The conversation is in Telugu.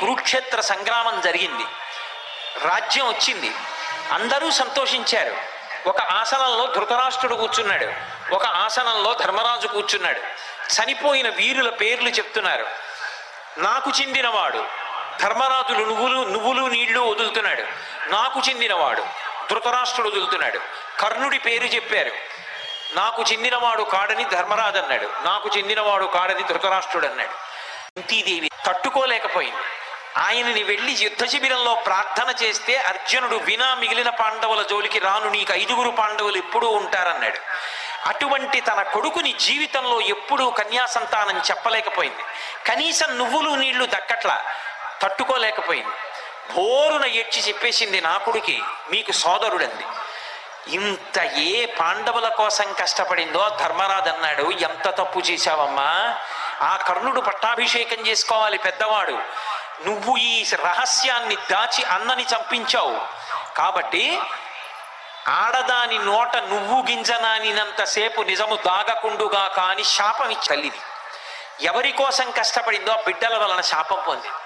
కురుక్షేత్ర సంగ్రామం జరిగింది, రాజ్యం వచ్చింది, అందరూ సంతోషించారు. ఒక ఆసనంలో ధృతరాష్ట్రుడు కూర్చున్నాడు, ఒక ఆసనంలో ధర్మరాజు కూర్చున్నాడు. చనిపోయిన వీరుల పేర్లు చెప్తున్నారు. నాకు చెందినవాడు ధర్మరాజులు నువ్వులు నీళ్లు వదులుతున్నాడు, నాకు చెందినవాడు ధృతరాష్ట్రుడు వదులుతున్నాడు. కర్ణుడి పేరు చెప్పారు, నాకు చెందినవాడు కాడని ధర్మరాజు అన్నాడు, నాకు చెందినవాడు కాడని ధృతరాష్ట్రుడు అన్నాడు. కుంతీదేవి తట్టుకోలేకపోయింది. ఆయనని వెళ్ళి యుద్ధ శిబిరంలో ప్రార్థన చేస్తే అర్జునుడు వినా మిగిలిన పాండవుల జోలికి రాను, నీకు 5 పాండవులు ఎప్పుడూ ఉంటారన్నాడు. అటువంటి తన కొడుకుని జీవితంలో ఎప్పుడూ కన్యాసంతానం చెప్పలేకపోయింది. కనీసం నువ్వులు నీళ్లు దక్కట్లా, తట్టుకోలేకపోయింది. భోరున ఏడ్చి చెప్పేసింది, నా కొడుకి మీకు సోదరుడంది. ఇంత ఏ పాండవుల కోసం కష్టపడిందో ధర్మరాజు అన్నాడు, ఎంత తప్పు చేశావమ్మా, ఆ కర్ణుడు పట్టాభిషేకం చేసుకోవాలి పెద్దవాడు, నువ్వు ఈ రహస్యాన్ని దాచి అన్నని చంపించావు, కాబట్టి ఆడదాని నోట నువ్వు గింజనానినంతసేపు నిజము దాగకుండుగా కాని శాపం ఇచ్చి తల్లిది. ఎవరి కోసం కష్టపడిందో ఆ బిడ్డల వలన శాపం పొందింది.